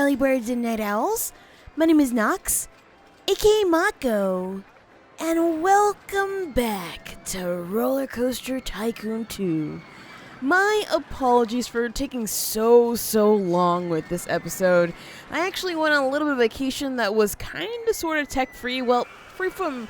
early birds and night owls. My name is Nox, aka Mako, and welcome back to Rollercoaster Tycoon 2. My apologies for taking so long with this episode. I actually went on a little bit of vacation that was kind of sort of tech-free, well, free from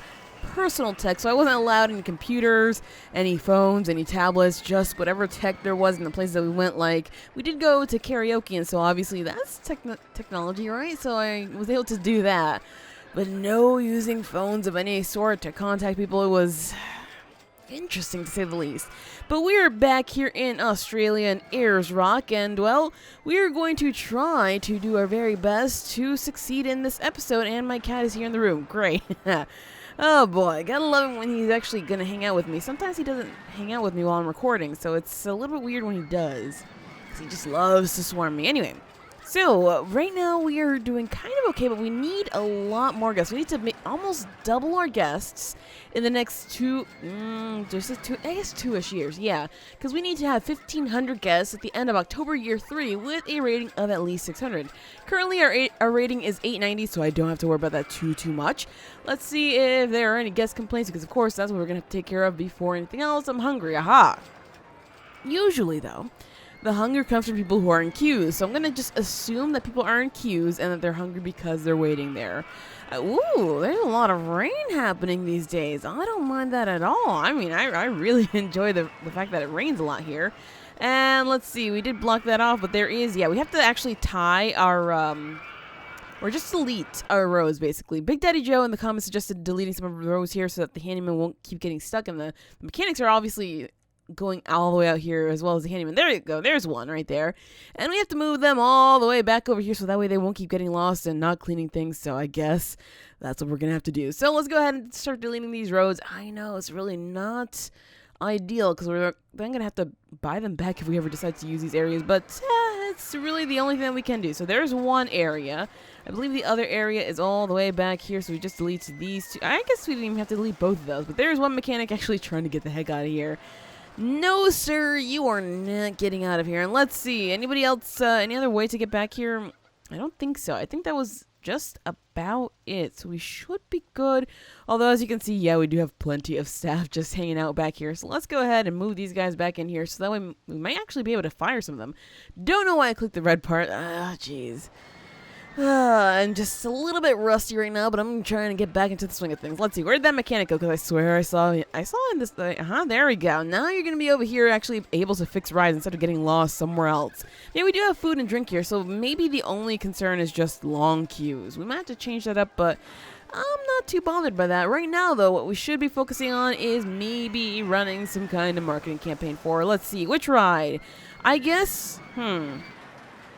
personal tech, so I wasn't allowed any computers, any phones, any tablets, just whatever tech there was in the places that we went. Like, we did go to karaoke, and so obviously that's technology, right? So I was able to do that, but no using phones of any sort to contact people. It was interesting to say the least. But we are back here in Australia in Ayers Rock, and well, we are going to try to do our very best to succeed in this episode, and my cat is here in the room. Great. Oh boy, gotta love it when he's actually gonna hang out with me. Sometimes he doesn't hang out with me while I'm recording, so it's a little bit weird when he does, because he just loves to swarm me. Anyway, so right now we are doing kind of okay, but we need a lot more guests. We need to almost double our guests in the next two-ish years, yeah, because we need to have 1,500 guests at the end of October year 3 with a rating of at least 600. Currently, our rating is 890, so I don't have to worry about that too much. Let's see if there are any guest complaints, because of course that's what we're going to have to take care of before anything else. I'm hungry, aha! Usually, though, the hunger comes from people who are in queues, so I'm going to just assume that people are in queues and that they're hungry because they're waiting there. Ooh, there's a lot of rain happening these days. I don't mind that at all. I mean, I really enjoy the fact that it rains a lot here. And let's see, we did block that off, but there is, yeah, we have to actually tie our, or just delete our rows, basically. Big Daddy Joe in the comments suggested deleting some of the rows here so that the handyman won't keep getting stuck, and the mechanics are obviously going all the way out here as well as the handyman. There you go. There's one right there. And we have to move them all the way back over here so that way they won't keep getting lost and not cleaning things. So I guess that's what we're going to have to do. So let's go ahead and start deleting these roads. I know it's really not ideal because we're then going to have to buy them back if we ever decide to use these areas. But it's really the only thing that we can do. So there's one area. I believe the other area is all the way back here. So we just delete these two. I guess we didn't even have to delete both of those. But there's one mechanic actually trying to get the heck out of here. No, sir, you are not getting out of here. And let's see, anybody else, any other way to get back here? I don't think so. I think that was just about it. So we should be good. Although, as you can see, yeah, we do have plenty of staff just hanging out back here. So let's go ahead and move these guys back in here. So that way we might actually be able to fire some of them. Don't know why I clicked the red part. Ah, jeez. I'm just a little bit rusty right now, but I'm trying to get back into the swing of things. Let's see, where'd that mechanic go? Because I swear I saw in this thing. There we go. Now you're going to be over here actually able to fix rides instead of getting lost somewhere else. Yeah, we do have food and drink here, so maybe the only concern is just long queues. We might have to change that up, but I'm not too bothered by that. Right now, though, what we should be focusing on is maybe running some kind of marketing campaign for, let's see, which ride? I guess,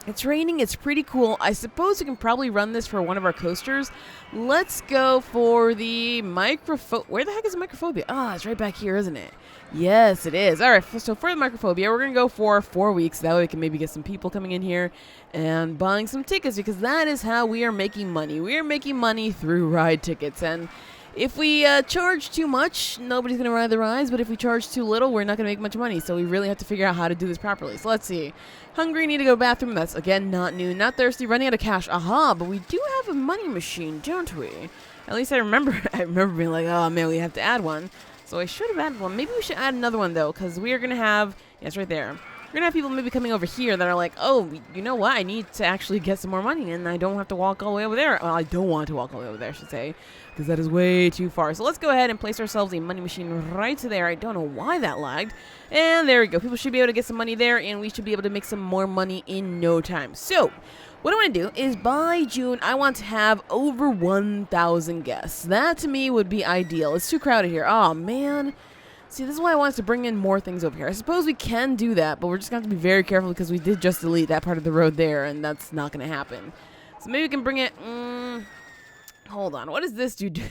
it's raining. It's pretty cool. I suppose we can probably run this for one of our coasters. Let's go for the microphobia. Where the heck is the microphobia? Ah, it's right back here, isn't it? Yes, it is. All right, so for the microphobia, we're going to go for 4 weeks. That way we can maybe get some people coming in here and buying some tickets, because that is how we are making money. We are making money through ride tickets, and if we charge too much, nobody's going to ride the rides, but if we charge too little, we're not going to make much money, so we really have to figure out how to do this properly. So let's see. Hungry, need to go to the bathroom. That's, again, not new. Not thirsty, running out of cash. Aha, but we do have a money machine, don't we? At least I remember being like, oh, man, we have to add one. So I should have added one. Maybe we should add another one, though, because we are going to have, yeah, it's right there. We're going to have people maybe coming over here that are like, oh, you know what? I need to actually get some more money, and I don't have to walk all the way over there. Well, I don't want to walk all the way over there, I should say, because that is way too far. So let's go ahead and place ourselves a money machine right there. I don't know why that lagged. And there we go. People should be able to get some money there, and we should be able to make some more money in no time. So what I want to do is by June, I want to have over 1,000 guests. That, to me, would be ideal. It's too crowded here. Oh, man. See, this is why I wanted to bring in more things over here. I suppose we can do that, but we're just going to have to be very careful because we did just delete that part of the road there, and that's not going to happen. So maybe we can bring it... hold on. What does this dude do?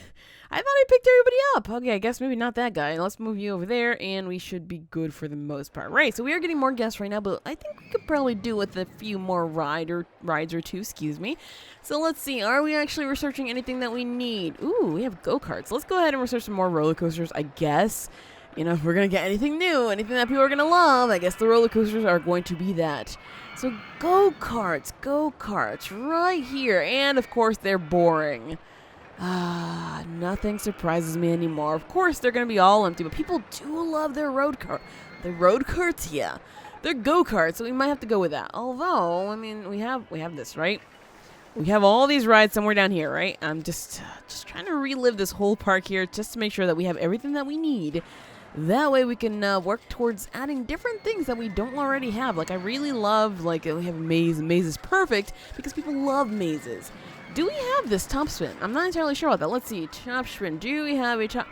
I thought I picked everybody up. Okay, I guess maybe not that guy. Let's move you over there, and we should be good for the most part. Right, so we are getting more guests right now, but I think we could probably do with a few more rides or two, excuse me. So let's see. Are we actually researching anything that we need? Ooh, we have go-karts. Let's go ahead and research some more roller coasters, I guess. You know, if we're going to get anything new, anything that people are going to love, I guess the roller coasters are going to be that. So go-karts right here. And, of course, they're boring. Nothing surprises me anymore. Of course, they're going to be all empty, but people do love their road cart. The road carts, yeah. They're go-karts, so we might have to go with that. Although, I mean, we have this, right? We have all these rides somewhere down here, right? I'm just trying to relive this whole park here just to make sure that we have everything that we need. That way we can work towards adding different things that we don't already have. Like, I really love, like, we have a maze. A maze is perfect because people love mazes. Do we have this top spin? I'm not entirely sure about that. Let's see. Top spin. Do we have a top...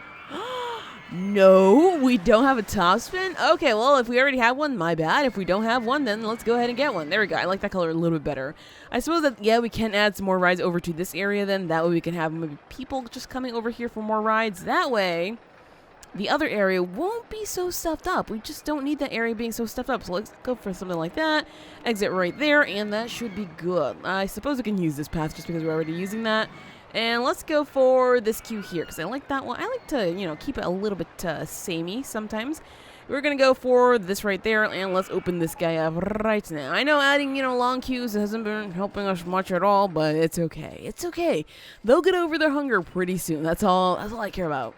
No, we don't have a top spin? Okay, well, if we already have one, my bad. If we don't have one, then let's go ahead and get one. There we go. I like that color a little bit better. I suppose that, yeah, we can add some more rides over to this area then. That way we can have maybe people just coming over here for more rides. That way, the other area won't be so stuffed up. We just don't need that area being so stuffed up. So let's go for something like that. Exit right there, and that should be good. I suppose we can use this path just because we're already using that. And let's go for this queue here, because I like that one. I like to, you know, keep it a little bit samey sometimes. We're going to go for this right there, and let's open this guy up right now. I know adding, you know, long queues hasn't been helping us much at all, but it's okay. It's okay. They'll get over their hunger pretty soon. That's all I care about.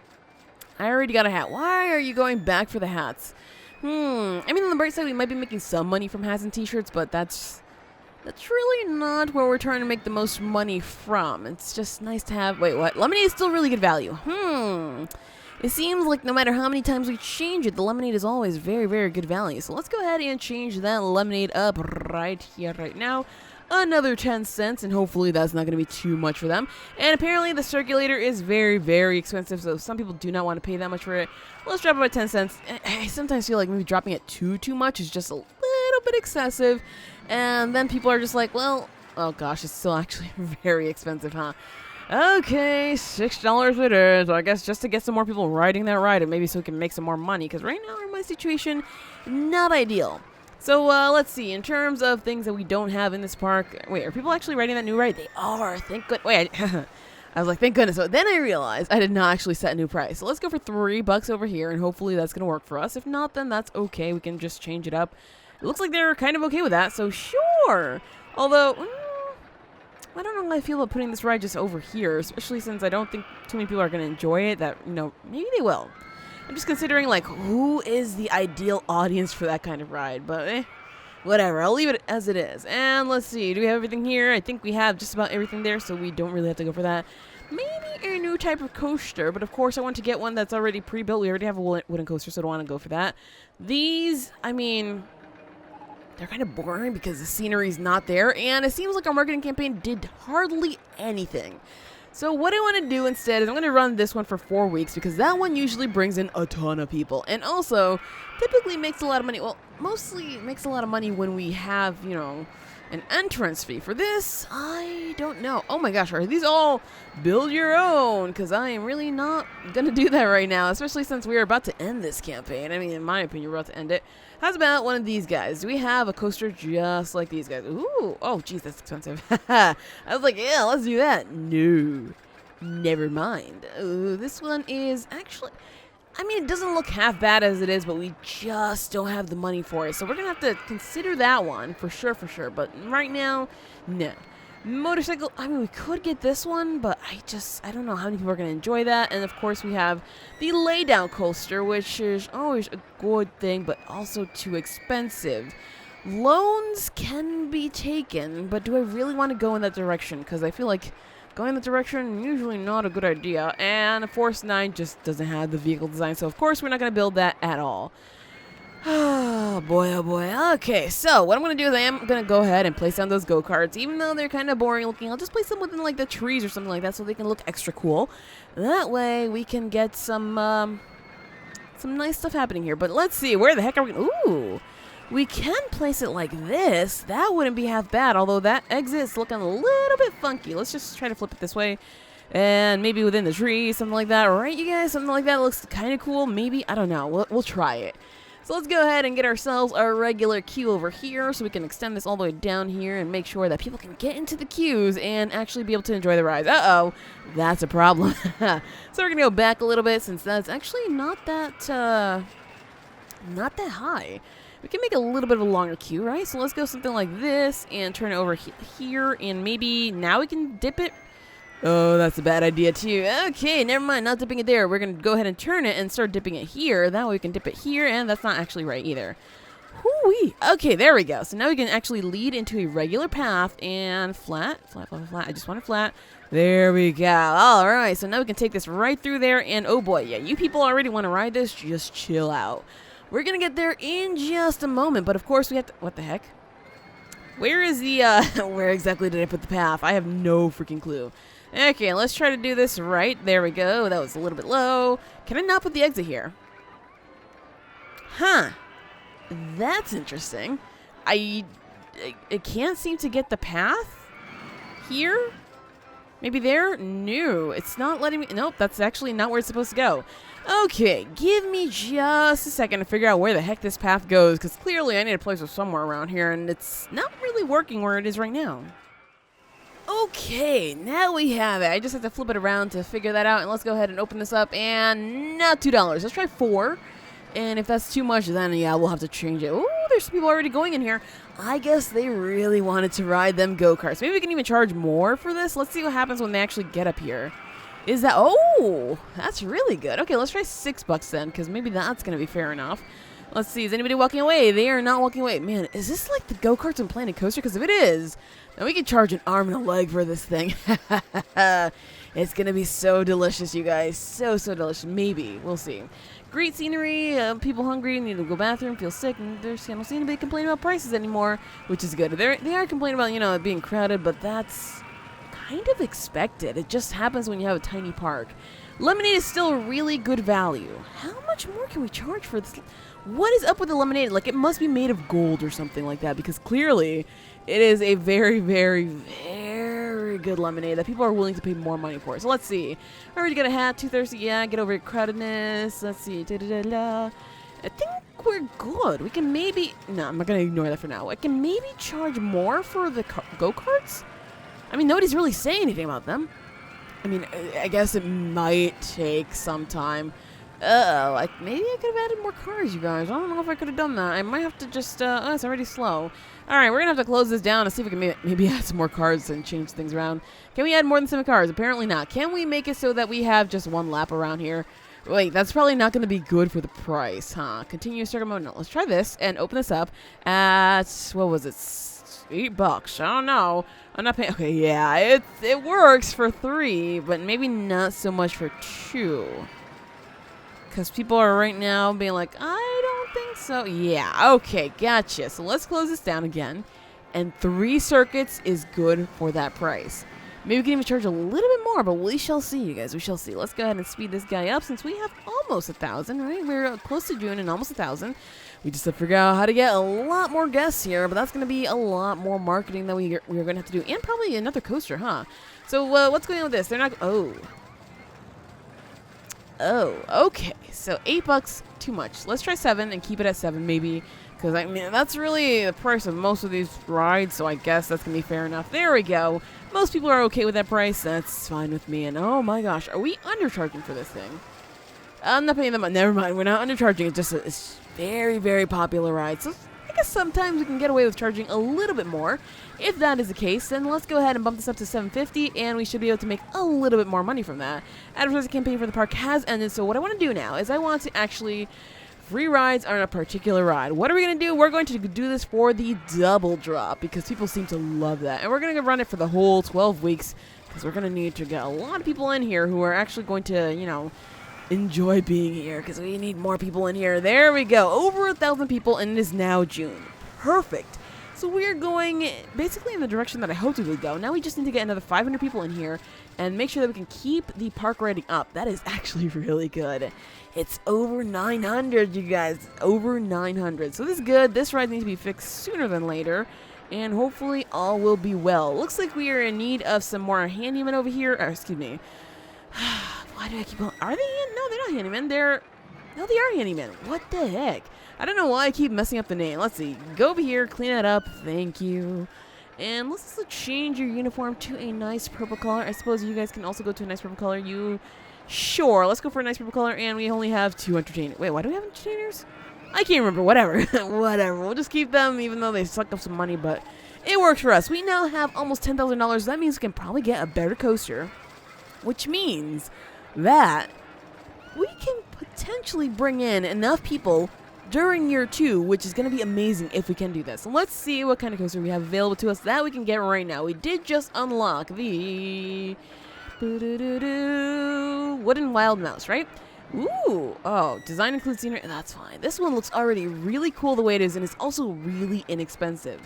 I already got a hat. Why are you going back for the hats? I mean, on the bright side, we might be making some money from hats and t-shirts, but that's really not where we're trying to make the most money from. It's just nice to have... Wait, what? Lemonade is still really good value. It seems like no matter how many times we change it, the lemonade is always very, very good value. So let's go ahead and change that lemonade up right here, right now. Another 10 cents, and hopefully that's not going to be too much for them. And apparently the circulator is very, very expensive, so some people do not want to pay that much for it. Let's drop it by 10 cents. I sometimes feel like maybe dropping it too much is just a little bit excessive. And then people are just like, well, oh gosh, it's still actually very expensive, huh? Okay, $6 it is. I guess just to get some more people riding that ride, and maybe so we can make some more money. Because right now, in my situation, not ideal. So let's see. In terms of things that we don't have in this park, wait, are people actually riding that new ride? They are. Thank goodness. Wait, I was like, thank goodness. But then I realized I did not actually set a new price. So let's go for $3 over here, and hopefully that's gonna work for us. If not, then that's okay. We can just change it up. It looks like they're kind of okay with that, so sure. Although, I don't know how I feel about putting this ride just over here, especially since I don't think too many people are going to enjoy it. That, you know, maybe they will. I'm just considering, like, who is the ideal audience for that kind of ride, but whatever. I'll leave it as it is. And let's see, do we have everything here? I think we have just about everything there, so we don't really have to go for that. Maybe a new type of coaster, but of course I want to get one that's already pre-built. We already have a wooden coaster, so I don't want to go for that. These, I mean... they're kind of boring because the scenery's not there, and it seems like our marketing campaign did hardly anything. So what I want to do instead is I'm going to run this one for 4 weeks because that one usually brings in a ton of people, and also typically makes a lot of money. Well, mostly makes a lot of money when we have, you know, an entrance fee. For this, I don't know. Oh my gosh, are these all build your own? Because I am really not going to do that right now, especially since we are about to end this campaign. I mean, in my opinion, we're about to end it. How's about one of these guys? Do we have a coaster just like these guys? Ooh, oh, geez, that's expensive. I was like, yeah, let's do that. No, never mind. Ooh, this one is actually... I mean, it doesn't look half bad as it is, but we just don't have the money for it. So we're going to have to consider that one for sure. But right now, no. Motorcycle, I mean, we could get this one, but I don't know how many people are going to enjoy that. And of course, we have the lay-down coaster, which is always a good thing, but also too expensive. Loans can be taken, but do I really want to go in that direction? Because I feel like going that direction, usually not a good idea. And Force 9 just doesn't have the vehicle design, so of course we're not going to build that at all. Oh boy, oh boy. Okay, so what I'm going to do is I am going to go ahead and place down those go-karts. Even though they're kind of boring looking, I'll just place them within like the trees or something like that so they can look extra cool. That way we can get some nice stuff happening here. But let's see, where the heck are we? Ooh, we can place it like this. That wouldn't be half bad, although that exit's looking a little bit funky. Let's just try to flip it this way. And maybe within the tree, something like that. Right, you guys? Something like that looks kind of cool. Maybe, I don't know. We'll try it. So let's go ahead and get ourselves our regular queue over here so we can extend this all the way down here and make sure that people can get into the queues and actually be able to enjoy the rides. Uh-oh, that's a problem. So we're going to go back a little bit since that's actually not that high. We can make a little bit of a longer queue, right? So let's go something like this and turn it over here, and maybe now we can dip it. Oh, that's a bad idea too. Okay, never mind, not dipping it there. We're going to go ahead and turn it and start dipping it here. That way we can dip it here, and that's not actually right either. Hoo-wee. Okay, there we go. So now we can actually lead into a regular path and flat. I just want it flat. There we go. All right, so now we can take this right through there, and oh boy, yeah, you people already want to ride this, just chill out. We're going to get there in just a moment, but of course we have to... What the heck? Where is the, where exactly did I put the path? I have no freaking clue. Okay, let's try to do this right. There we go. That was a little bit low. Can I not put the exit here? Huh. That's interesting. I can't seem to get the path here. Maybe there? No, it's not letting me... Nope, that's actually not where it's supposed to go. Okay, give me just a second to figure out where the heck this path goes, because clearly I need a place somewhere around here, and it's not really working where it is right now. Okay, now we have it. I just have to flip it around to figure that out, and let's go ahead and open this up, and not $2. Let's try 4. And if that's too much, then yeah, we'll have to change it. Ooh, there's some people already going in here. I guess they really wanted to ride them go-karts. Maybe we can even charge more for this. Let's see what happens when they actually get up here. Is that... Oh, that's really good. Okay, let's try $6 then, because maybe that's going to be fair enough. Let's see. Is anybody walking away? They are not walking away. Man, is this like the go-karts and Planet Coaster? Because if it is, then we can charge an arm and a leg for this thing. It's going to be so delicious, you guys. So, so delicious. Maybe. We'll see. Great scenery. People hungry, need to go bathroom, feel sick, and there's don't seem to be complaining about prices anymore, which is good. They are complaining about, you know, it being crowded, but that's kind of expected. It just happens when you have a tiny park. Lemonade is still really good value. How much more can we charge for this? What is up with the lemonade? Like, it must be made of gold or something like that, because clearly it is a very, very, very good lemonade that people are willing to pay more money for. So let's see. I already got a hat, too thirsty. Yeah, get over your crowdedness. Let's see. I think we're good. We can maybe... No, I'm not going to ignore that for now. I can maybe charge more for the go-karts? I mean, nobody's really saying anything about them. I mean, I guess it might take some time. Like, maybe I could have added more cars, you guys. I don't know if I could have done that. I might have to just, oh, it's already slow. Alright, we're gonna have to close this down and see if we can maybe add some more cars and change things around. Can we add more than 7 cars? Apparently not. Can we make it so that we have just 1 lap around here? Wait, that's probably not gonna be good for the price, huh? Continue circuit mode. No, let's try this and open this up at, what was it? $8. I don't know. I'm not paying. Okay, yeah, it works for 3, but maybe not so much for 2. Because people are right now being like, I don't think so. Yeah, okay, gotcha. So let's close this down again. And 3 circuits is good for that price. Maybe we can even charge a little bit more, but we shall see, you guys. We shall see. Let's go ahead and speed this guy up since we have almost 1,000, right? We're close to June and almost 1,000. We just have to figure out how to get a lot more guests here, but that's going to be a lot more marketing that we're going to have to do. And probably another coaster, huh? So what's going on with this? They're not... Oh, okay. So $8, too much. Let's try 7 and keep it at 7, maybe. Because, I mean, that's really the price of most of these rides, so I guess that's going to be fair enough. There we go. Most people are okay with that price. That's fine with me. And, oh, my gosh. Are we undercharging for this thing? I'm not paying them. Never mind. We're not undercharging. It's just it's very, very popular ride. So, I guess sometimes we can get away with charging a little bit more. If that is the case, then let's go ahead and bump this up to $7.50, and we should be able to make a little bit more money from that. Advertising campaign for the park has ended, so what I want to do now is I want to actually... Free rides on a particular ride. What are we going to do? We're going to do this for the double drop because people seem to love that. And we're going to run it for the whole 12 weeks because we're going to need to get a lot of people in here who are actually going to, you know, enjoy being here because we need more people in here. There we go. Over 1,000 people, and it is now June. Perfect. So we're going basically in the direction that I hoped we would go. Now we just need to get another 500 people in here and make sure that we can keep the park rating up. That is actually really good. It's over 900, you guys. Over 900. So this is good. This ride needs to be fixed sooner than later. And hopefully all will be well. Looks like we are in need of some more handymen over here. Or, excuse me. Why do I keep going? Are they? No, they're not handymen. No, they are handymen. What the heck? I don't know why I keep messing up the name. Let's see. Go over here, clean it up. Thank you. And let's also change your uniform to a nice purple color. I suppose you guys can also go to a nice purple color. Sure, let's go for a nice purple color, and we only have 2 entertainers. Wait, why do we have entertainers? I can't remember. Whatever. Whatever. We'll just keep them, even though they sucked up some money, but it works for us. We now have almost $10,000. That means we can probably get a better coaster, which means that we can potentially bring in enough people during year 2, which is going to be amazing if we can do this. So let's see what kind of coaster we have available to us that we can get right now. We did just unlock the wooden wild mouse, right? Ooh, oh, design includes scenery, that's fine. This one looks already really cool the way it is, and it's also really inexpensive.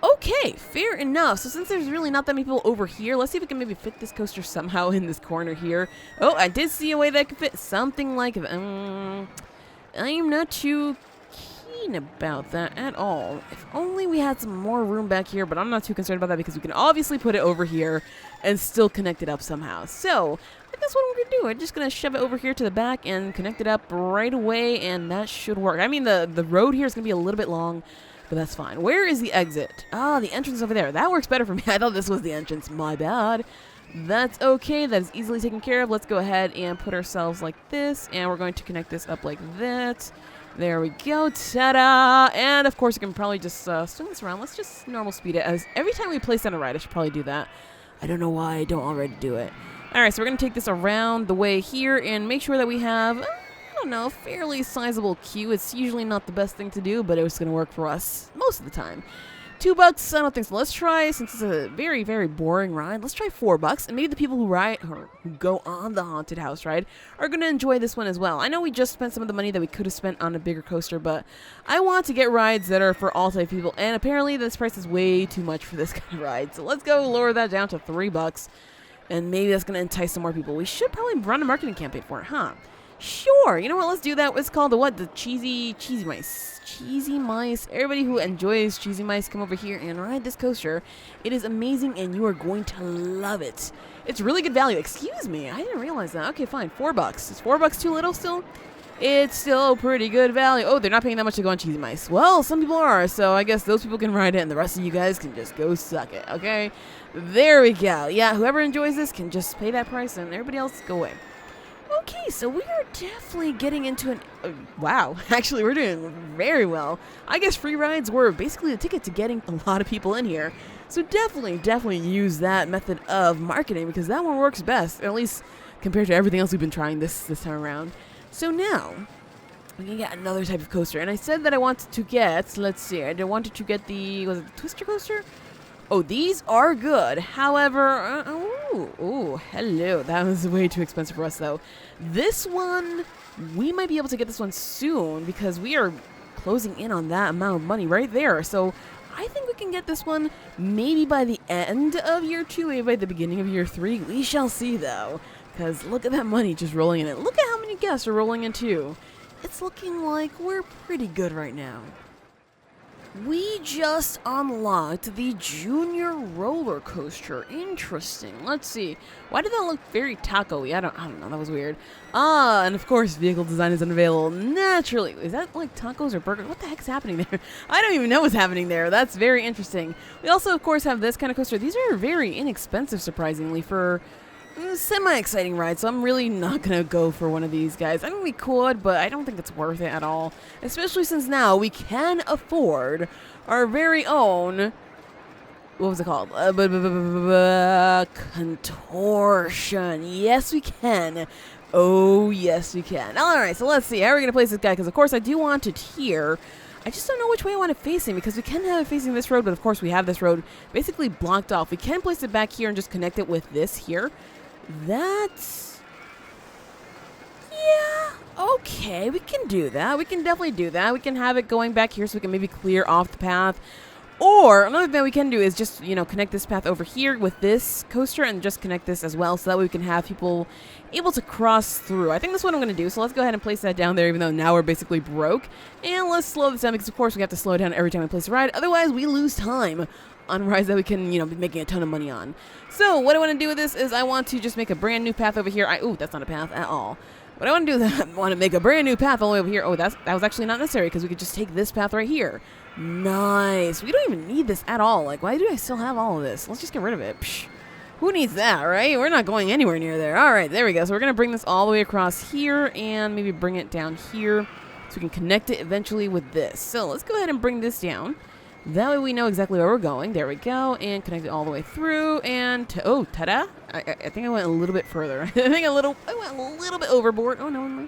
Okay, fair enough. So since there's really not that many people over here, let's see if we can maybe fit this coaster somehow in this corner here. Oh, I did see a way that could fit something like that. I'm not too keen about that at all. If only we had some more room back here, but I'm not too concerned about that because we can obviously put it over here and still connect it up somehow. So I think that's what I'm going to do. I'm just going to shove it over here to the back and connect it up right away, and that should work. I mean, the road here is going to be a little bit long, but that's fine. Where is the exit? Ah, the entrance over there. That works better for me. I thought this was the entrance. My bad. That's okay. That is easily taken care of. Let's go ahead and put ourselves like this, and we're going to connect this up like that. There we go. Ta-da! And, of course, you can probably just swing this around. Let's just normal speed it. As every time we place on a ride, I should probably do that. I don't know why I don't already do it. All right, so we're going to take this around the way here and make sure that we have, I don't know, a fairly sizable queue. It's usually not the best thing to do, but it's going to work for us most of the time. $2? I don't think so. Let's try, since it's a very, very boring ride, let's try $4. And maybe the people who ride or who go on the haunted house ride are going to enjoy this one as well. I know we just spent some of the money that we could have spent on a bigger coaster, but I want to get rides that are for all type of people. And apparently this price is way too much for this kind of ride. So let's go lower that down to $3. And maybe that's going to entice some more people. We should probably run a marketing campaign for it, huh? Sure. You know what? Let's do that. It's called the what? The cheesy mice. Cheesy mice. Everybody who enjoys cheesy mice, come over here and ride this coaster. It is amazing, and you are going to love it. It's really good value. Excuse me. I didn't realize that. Okay, fine. $4. Is $4 too little still? It's still pretty good value. Oh, they're not paying that much to go on cheesy mice. Well, some people are, so I guess those people can ride it, and the rest of you guys can just go suck it, okay? There we go. Yeah, whoever enjoys this can just pay that price, and everybody else go away. Okay, so we are definitely getting into an... wow, actually, we're doing very well. I guess free rides were basically the ticket to getting a lot of people in here. So definitely use that method of marketing, because that one works best, at least compared to everything else we've been trying this time around. So now, we can get another type of coaster. And I said that I wanted to get, let's see, I wanted to get the, was it the Twister coaster? Oh, these are good. However, oh, hello. That was way too expensive for us, though. This one, we might be able to get this one soon because we are closing in on that amount of money right there. So I think we can get this one maybe by the end of year 2, maybe by the beginning of year 3. We shall see, though, because look at that money just rolling in it. Look at how many guests are rolling in, too. It's looking like we're pretty good right now. We just unlocked the Junior Roller Coaster. Interesting. Let's see. Why did that look very taco-y? I don't know. That was weird. Ah, and of course, vehicle design is unavailable. Naturally. Is that like tacos or burgers? What the heck's happening there? I don't even know what's happening there. That's very interesting. We also, of course, have this kind of coaster. These are very inexpensive, surprisingly, for semi-exciting ride, so I'm really not gonna go for one of these guys. I mean, we could, but I don't think it's worth it at all. Especially since now we can afford our very own, what was it called? Contortion. Yes, we can. Oh, yes, we can. Alright, so let's see. How are we gonna place this guy? Because, of course, I do want it here. I just don't know which way I want it facing, because we can have it facing this road, but of course we have this road basically blocked off. We can place it back here and just connect it with this here. That's... yeah, okay, we can do that. We can definitely do that. We can have it going back here so we can maybe clear off the path. Or another thing we can do is just, you know, connect this path over here with this coaster and just connect this as well, so that way we can have people able to cross through. I think that's what I'm going to do, so let's go ahead and place that down there, even though now we're basically broke. And let's slow this down, because of course we have to slow it down every time we place a ride, otherwise we lose time on rides that we can, you know, be making a ton of money on. So what I want to do with this is I want to just make a brand new path over here. Ooh, that's not a path at all. What I want to do is I want to make a brand new path all the way over here. Oh, that was actually not necessary because we could just take this path right here. Nice. We don't even need this at all. Like, why do I still have all of this? Let's just get rid of it. Psh. Who needs that, right? We're not going anywhere near there. All right, there we go. So we're going to bring this all the way across here and maybe bring it down here so we can connect it eventually with this. So let's go ahead and bring this down. That way we know exactly where we're going. There we go. And connect it all the way through. And, oh, ta-da. I think I went a little bit further. I went a little bit overboard. Oh, no.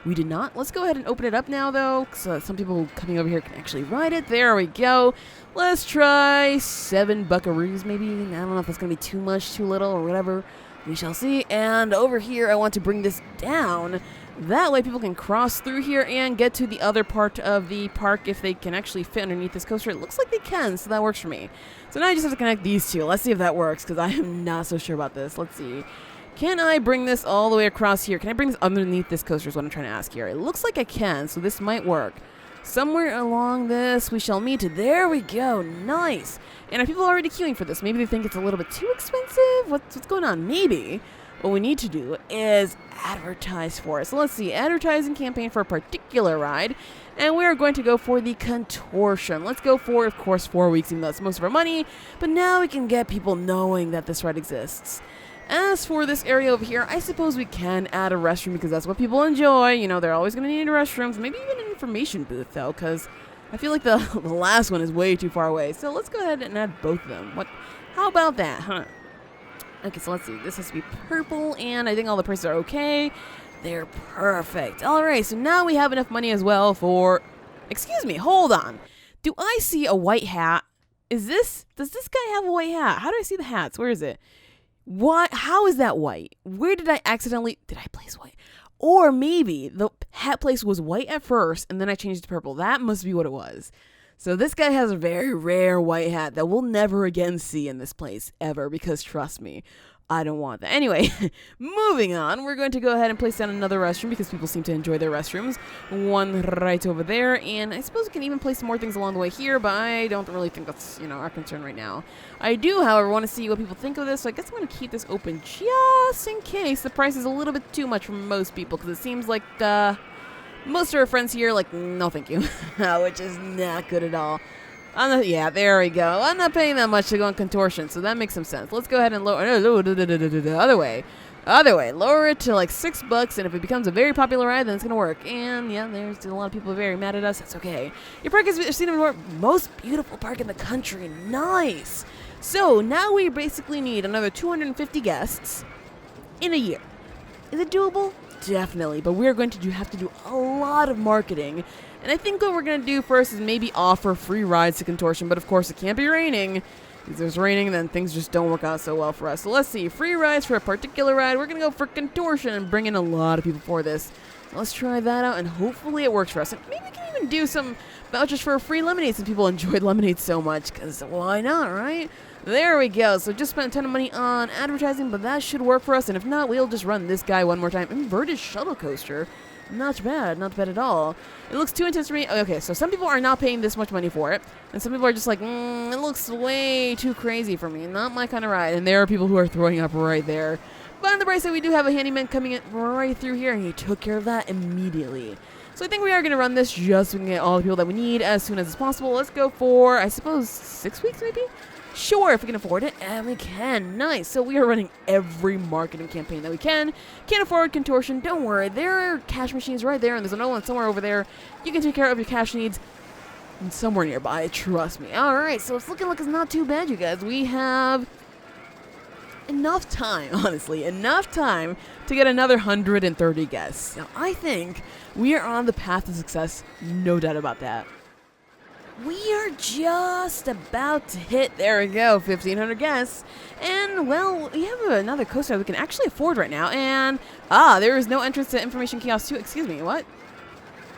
We did not. Let's go ahead and open it up now, though, so some people coming over here can actually ride it. There we go. Let's try 7 buckaroos, maybe. I don't know if that's going to be too much, too little, or whatever. We shall see. And over here, I want to bring this down. That way people can cross through here and get to the other part of the park if they can actually fit underneath this coaster. It looks like they can, so that works for me. So now I just have to connect these two. Let's see if that works, because I am not so sure about this. Let's see. Can I bring this all the way across here? Can I bring this underneath this coaster is what I'm trying to ask here. It looks like I can, so this might work. Somewhere along this, we shall meet. There we go. Nice. And are people already queuing for this? Maybe they think it's a little bit too expensive? What's going on? Maybe. What we need to do is advertise for it. So let's see. Advertising campaign for a particular ride. And we are going to go for the contortion. Let's go for, of course, 4 weeks, even though that's most of our money. But now we can get people knowing that this ride exists. As for this area over here, I suppose we can add a restroom because that's what people enjoy. You know, they're always going to need restrooms. Maybe even an information booth, though, because I feel like the last one is way too far away. So let's go ahead and add both of them. How about that, huh? Okay, so let's see. This has to be purple, and I think all the prices are okay. They're perfect. All right, so now we have enough money as well for... Excuse me, hold on. Do I see a white hat? Does this guy have a white hat? How do I see the hats? Where is it? What? How is that white? Where did I place white? Or maybe the hat place was white at first and then I changed it to purple. That must be what it was. So this guy has a very rare white hat that we'll never again see in this place ever because trust me, I don't want that. Anyway, moving on, we're going to go ahead and place down another restroom because people seem to enjoy their restrooms. One right over there, and I suppose we can even place some more things along the way here, but I don't really think that's, our concern right now. I do, however, want to see what people think of this, so I guess I'm going to keep this open just in case the price is a little bit too much for most people, because it seems like most of our friends here are like, no thank you, which is not good at all. Yeah, there we go. I'm not paying that much to go on contortion, so that makes some sense. Let's go ahead and lower other way. Lower it to like $6, and if it becomes a very popular ride, then it's gonna work. And yeah, there's a lot of people very mad at us. That's okay. Your park is seen the most beautiful park in the country. Nice. So now we basically need another 250 guests in a year. Is it doable? Definitely, but we're going to have to do a lot of marketing. And I think what we're going to do first is maybe offer free rides to contortion, but of course it can't be raining. If there's raining, then things just don't work out so well for us. So let's see, free rides for a particular ride. We're going to go for contortion and bring in a lot of people for this. So let's try that out, and hopefully it works for us. And maybe we can even do some vouchers for a free lemonade since people enjoyed lemonade so much, because why not, right? There we go. So just spent a ton of money on advertising, but that should work for us. And if not, we'll just run this guy one more time. Inverted shuttle coaster. Not bad at all. It looks too intense for me. Okay, so some people are not paying this much money for it, and some people are just like, it looks way too crazy for me. Not my kind of ride. And there are people who are throwing up right there. But on the bright side, we do have a handyman coming in right through here, and he took care of that immediately. So I think we are going to run this just so we can get all the people that we need as soon as possible. Let's go for, I suppose, 6 weeks maybe? Sure, if we can afford it, and we can. Nice. So we are running every marketing campaign that we can. Can't afford contortion. Don't worry. There are cash machines right there, and there's another one somewhere over there. You can take care of your cash needs somewhere nearby. Trust me. All right, so it's looking like it's not too bad, you guys. We have enough time, honestly, enough time to get another 130 guests. Now, I think we are on the path to success. No doubt about that. We are just about to hit, there we go, 1,500 guests. And, well, we have another coaster we can actually afford right now. And, there is no entrance to information kiosk 2. Excuse me, what?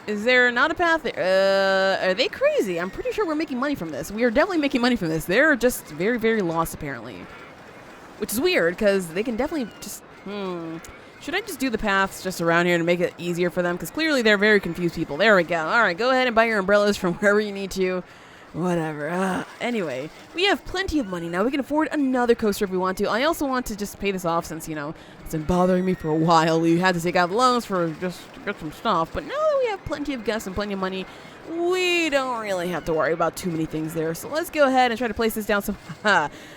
Is there not a path there? Are they crazy? I'm pretty sure we're making money from this. We are definitely making money from this. They're just very, very lost, apparently. Which is weird, because they can definitely just, Should I just do the paths just around here to make it easier for them? Because clearly they're very confused people. There we go. All right, go ahead and buy your umbrellas from wherever you need to. Whatever. Anyway, we have plenty of money now. We can afford another coaster if we want to. I also want to just pay this off since, it's been bothering me for a while. We had to take out loans for just to get some stuff. But now that we have plenty of guests and plenty of money, we don't really have to worry about too many things there. So let's go ahead and try to place this down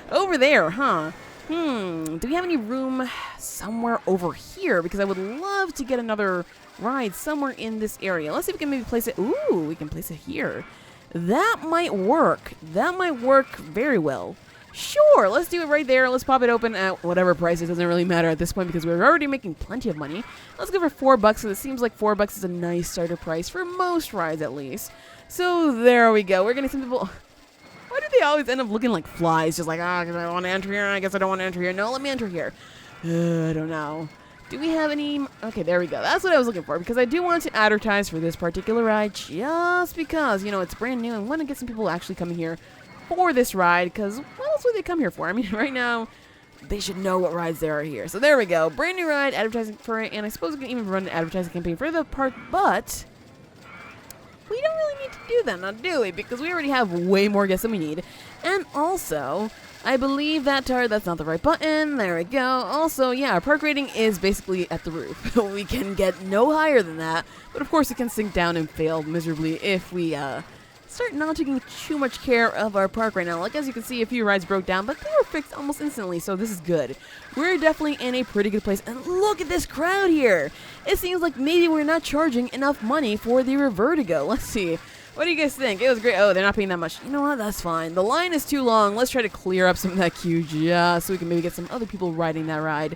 over there, huh? Do we have any room somewhere over here? Because I would love to get another ride somewhere in this area. Let's see if we can maybe place it. Ooh, we can place it here. That might work. That might work very well. Sure, let's do it right there. Let's pop it open at whatever price. It doesn't really matter at this point because we're already making plenty of money. Let's go for $4 because it seems like $4 is a nice starter price for most rides at least. So there we go. We're getting some people... Why do they always end up looking like flies? Just like, I want to enter here. I guess I don't want to enter here. No, let me enter here. I don't know. Do we have any... Okay, there we go. That's what I was looking for because I do want to advertise for this particular ride just because, it's brand new and I want to get some people actually coming here for this ride because what else would they come here for? I mean, right now, they should know what rides there are here. So there we go. Brand new ride, advertising for it, and I suppose we can even run an advertising campaign for the park, but we don't really need to do that, now do we? Because we already have way more guests than we need. And also... I believe that's not the right button. There we go. Also, yeah, our park rating is basically at the roof. We can get no higher than that, but of course it can sink down and fail miserably if we start not taking too much care of our park right now. Like, as you can see, a few rides broke down, but they were fixed almost instantly, so this is good. We're definitely in a pretty good place, and look at this crowd here. It seems like maybe we're not charging enough money for the Vertigo. Let's see. What do you guys think? It was great. Oh, they're not paying that much. You know what? That's fine. The line is too long. Let's try to clear up some of that queue just so we can maybe get some other people riding that ride.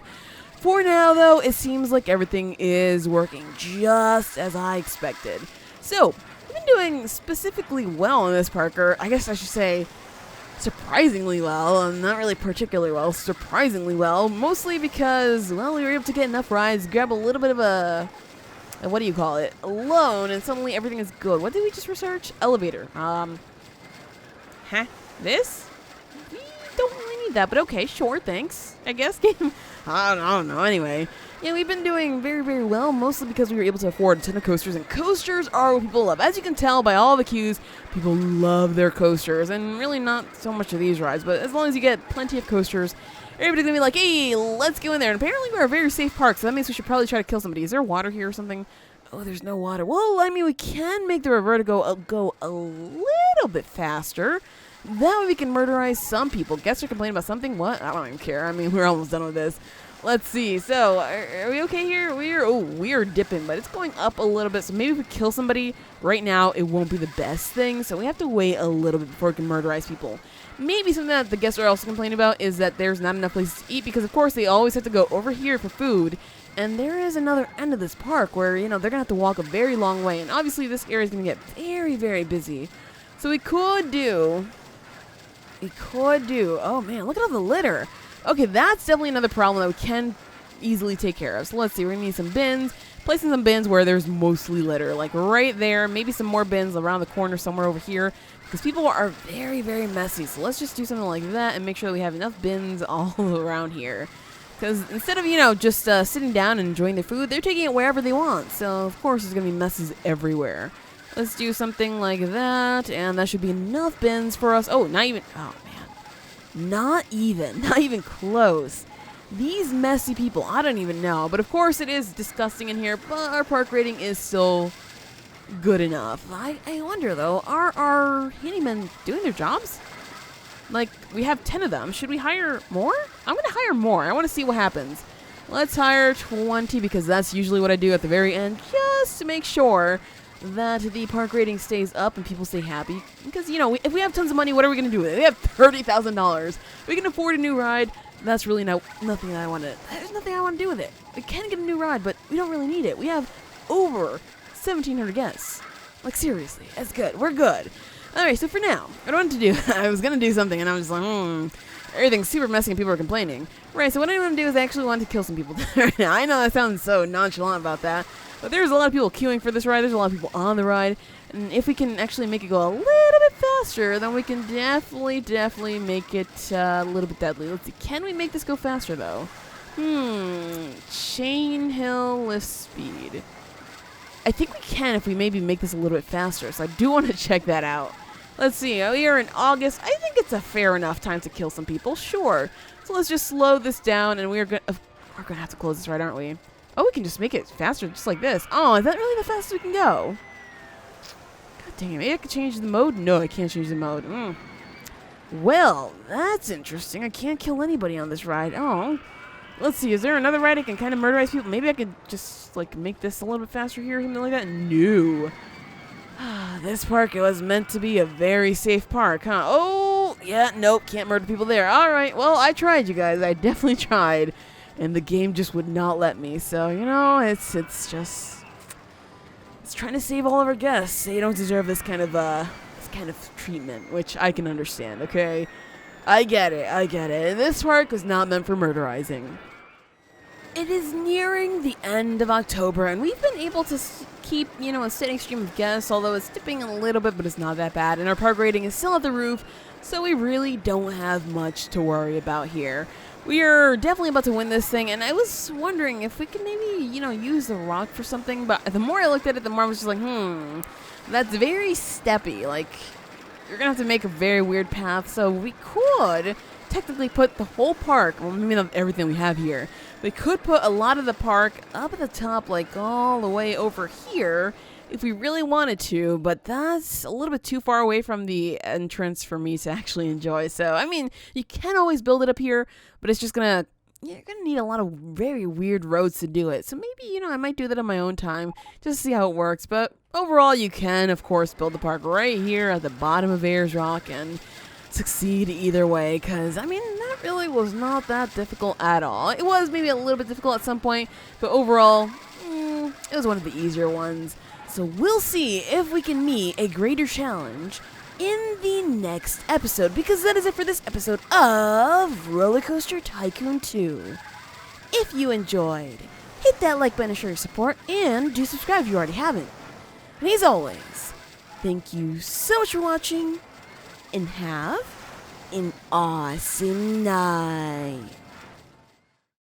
For now, though, it seems like everything is working just as I expected. So, we've been doing specifically well in this park, or I guess I should say surprisingly well, and not really particularly well, surprisingly well, mostly because, well, we were able to get enough rides, grab a little bit of a... what do you call it? A loan, and suddenly everything is good. What did we just research? Elevator. This? We don't really need that, but okay, sure, thanks. I guess game. I don't know. Anyway, yeah, we've been doing very, very well, mostly because we were able to afford a ton of coasters, and coasters are what people love. As you can tell by all the queues, people love their coasters, and really not so much of these rides, but as long as you get plenty of coasters, everybody's gonna be like, hey, let's go in there. And apparently we're a very safe park, so that means we should probably try to kill somebody. Is there water here or something? Oh, there's no water. Well, I mean, we can make the Vertigo go a little bit faster. That way we can murderize some people. Guests are complaining about something? What? I don't even care. I mean, we're almost done with this. Let's see. So, are we okay here? We are dipping, but it's going up a little bit. So maybe if we kill somebody right now, it won't be the best thing. So we have to wait a little bit before we can murderize people. Maybe something that the guests are also complaining about is that there's not enough places to eat because, of course, they always have to go over here for food. And there is another end of this park where, they're going to have to walk a very long way. And obviously, this area is going to get very, very busy. So we could do... Oh, man, look at all the litter. Okay, that's definitely another problem that we can easily take care of. So let's see. We're going to need some bins. Placing some bins where there's mostly litter. Like right there. Maybe some more bins around the corner somewhere over here. Because people are very, very messy. So let's just do something like that and make sure that we have enough bins all around here. Because instead of, just sitting down and enjoying their food, they're taking it wherever they want. So, of course, there's going to be messes everywhere. Let's do something like that. And that should be enough bins for us. Oh, not even. Oh, man. Not even close. These messy people, I don't even know. But, of course, it is disgusting in here. But our park rating is still good enough. I wonder, though, are our handymen doing their jobs? Like, we have 10 of them. Should we hire more? I'm going to hire more. I want to see what happens. Let's hire 20 because that's usually what I do at the very end just to make sure that the park rating stays up and people stay happy. Because, if we have tons of money, what are we going to do with it? We have $30,000. We can afford a new ride. That's really nothing I want to... There's nothing I want to do with it. We can get a new ride, but we don't really need it. We have over 1,700 guests. Like, seriously. That's good. We're good. Alright, so for now, what I wanted to do... I was going to do something, and I was just like, everything's super messy and people are complaining. Right, so what I want to do is I actually want to kill some people right now. I know that sounds so nonchalant about that, but there's a lot of people queuing for this ride. There's a lot of people on the ride. And if we can actually make it go a little bit faster, then we can definitely make it a little bit deadly. Let's see. Can we make this go faster, though? Chain hill lift speed. I think we can if we maybe make this a little bit faster. So I do want to check that out. Let's see, we are in August. I think it's a fair enough time to kill some people, sure. So let's just slow this down, and we're gonna have to close this, right, aren't we? Oh, we can just make it faster, just like this. Oh, is that really the fastest we can go? God dang it, maybe I could change the mode? No, I can't change the mode. Well, that's interesting. I can't kill anybody on this ride. Oh. Let's see, is there another ride I can kind of murderize people? Maybe I could just, like, make this a little bit faster here, something like that? No. This park, it was meant to be a very safe park, huh? Oh, yeah, nope, can't murder people there. All right, well, I tried, you guys. I definitely tried. And the game just would not let me. So, you know, it's just... It's trying to save all of our guests. They don't deserve this kind of treatment, which I can understand, okay? I get it. And this park was not meant for murderizing. It is nearing the end of October, and we've been able to keep, you know, a steady stream of guests, although it's dipping a little bit, but it's not that bad. And our park rating is still at the roof, so we really don't have much to worry about here. We are definitely about to win this thing, and I was wondering if we could maybe, you know, use the rock for something, but the more I looked at it, the more I was just like, that's very steppy. Like, you're going to have to make a very weird path, so we could technically put the whole park, well, maybe not everything we have here, we could put a lot of the park up at the top, like all the way over here, if we really wanted to, but that's a little bit too far away from the entrance for me to actually enjoy. So, I mean, you can always build it up here, but it's just you're gonna need a lot of very weird roads to do it. So maybe, you know, I might do that on my own time, just to see how it works. But overall, you can, of course, build the park right here at the bottom of Ayers Rock and succeed either way, because, I mean, that really was not that difficult at all. It was maybe a little bit difficult at some point, but overall, it was one of the easier ones. So we'll see if we can meet a greater challenge in the next episode, because that is it for this episode of Rollercoaster Tycoon 2. If you enjoyed, hit that like button to show your support, and do subscribe if you already haven't. And as always, thank you so much for watching, and have an awesome night.